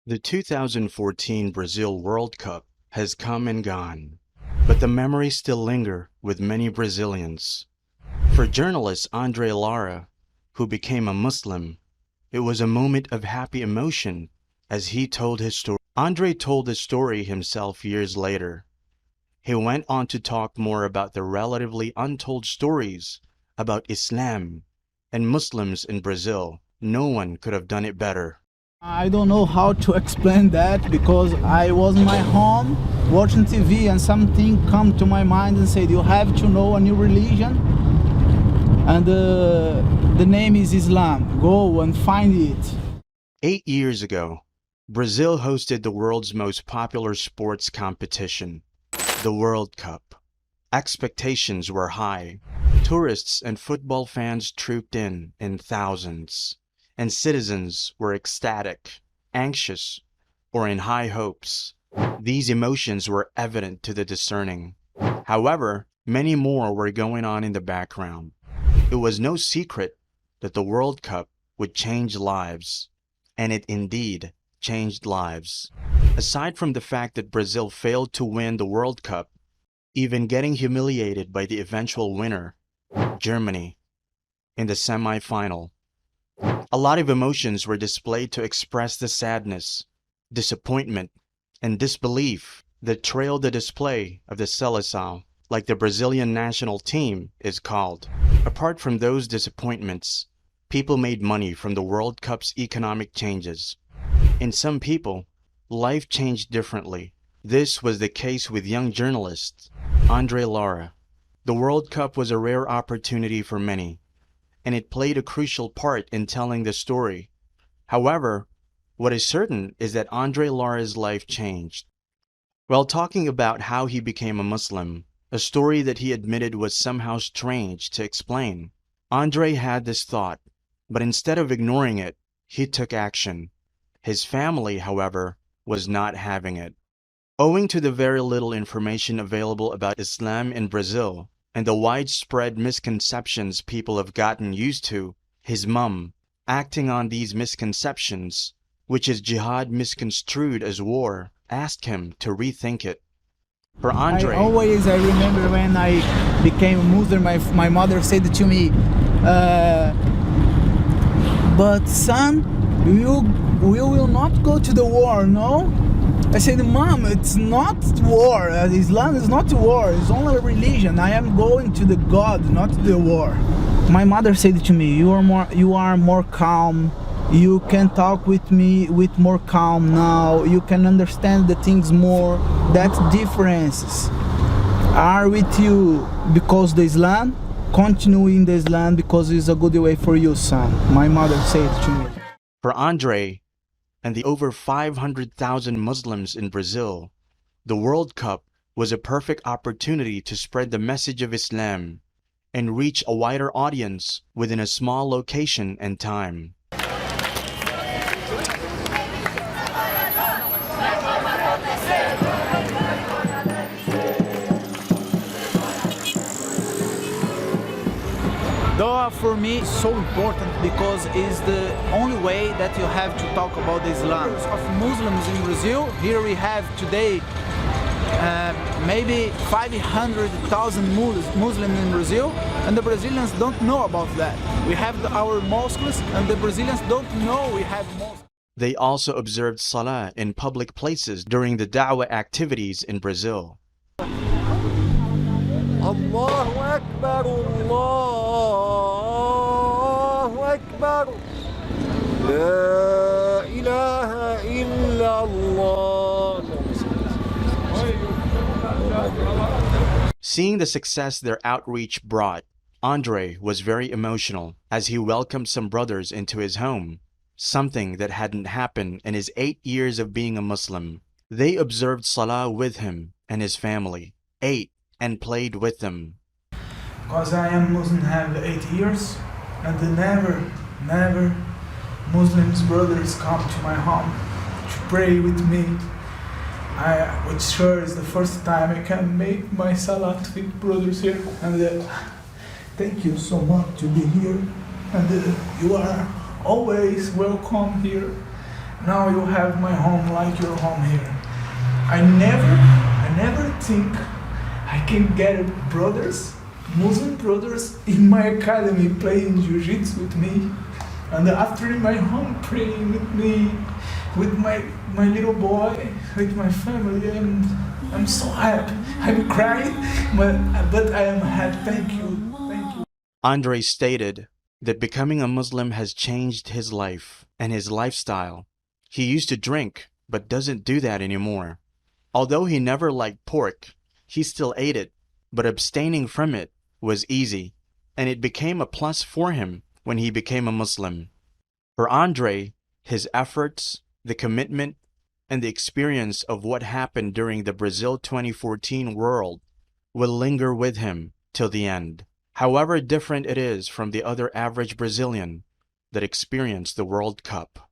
The 2014 Brazil World Cup has come and gone, but the memories still linger with many Brazilians. For journalist Andre Lara, who became a Muslim, it was a moment of happy emotion as he told his story. Andre told the story himself years later. He went on to talk more about the relatively untold stories about Islam and Muslims in Brazil. No one could have done it better. I don't know how to explain that because I was in my home watching TV and something come to my mind and said you have to know a new religion and the name is Islam. Go and find it. 8 years ago, Brazil hosted the world's most popular sports competition, the World Cup. Expectations were high. Tourists and football fans trooped in thousands, and citizens were ecstatic, anxious, or in high hopes. These emotions were evident to the discerning. However, many more were going on in the background. It was no secret that the World Cup would change lives, and it indeed changed lives. Aside from the fact that Brazil failed to win the World Cup, even getting humiliated by the eventual winner, Germany, in the semi-final. A lot of emotions were displayed to express the sadness, disappointment, and disbelief that trailed the display of the Seleção, like the Brazilian national team is called. Apart from those disappointments, people made money from the World Cup's economic changes. In some people, life changed differently. This was the case with young journalist Andre Lara. The World Cup was a rare opportunity for many, and it played a crucial part in telling the story. However, what is certain is that Andre Lara's life changed. While talking about how he became a Muslim, a story that he admitted was somehow strange to explain, Andre had this thought, but instead of ignoring it, he took action. His family, however, was not having it. Owing to the very little information available about Islam in Brazil, and the widespread misconceptions people have gotten used to, his mum, acting on these misconceptions, which is jihad misconstrued as war, asked him to rethink it. For Andre, I remember when I became a Muslim, my mother said to me, but son, we will not go to the war, no? I said, Mom, it's not war. Islam is not war. It's only a religion. I am going to the God, not to the war. My mother said to me, you are more calm. You can talk with me with more calm now. You can understand the things more. That differences are with you because the Islam. Continue in the Islam because it's a good way for you, son. My mother said to me. For Andre and the over 500,000 Muslims in Brazil, the World Cup was a perfect opportunity to spread the message of Islam and reach a wider audience within a small location and time. Doha for me is so important because it's the only way that you have to talk about Islam. Of Muslims in Brazil, here we have today maybe 500,000 Muslims in Brazil, and the Brazilians don't know about that. We have our mosques and the Brazilians don't know we have mosques. They also observed Salah in public places during the Dawah activities in Brazil. Allahu Akbar, Allahu Akbar, La ilaha illallah. Seeing the success their outreach brought, Andre was very emotional as he welcomed some brothers into his home, something that hadn't happened in his 8 years of being a Muslim. They observed Salah with him and his family, ate and played with them. Because I am Muslim have 8 years and never Muslims brothers come to my home to pray with me. Which sure is the first time I can make my salat with brothers here. And thank you so much to be here. And you are always welcome here. Now you have my home like your home here. I never think I can get brothers, Muslim brothers, in my academy playing jiu-jitsu with me, and after in my home praying with me, with my little boy, with my family. I'm so happy. I'm crying, but I am happy. Thank you, thank you. Andre stated that becoming a Muslim has changed his life and his lifestyle. He used to drink, but doesn't do that anymore. Although he never liked pork, he still ate it, but abstaining from it was easy, and it became a plus for him when he became a Muslim. For Andre, his efforts, the commitment, and the experience of what happened during the Brazil 2014 World will linger with him till the end, however different it is from the other average Brazilian that experienced the World Cup.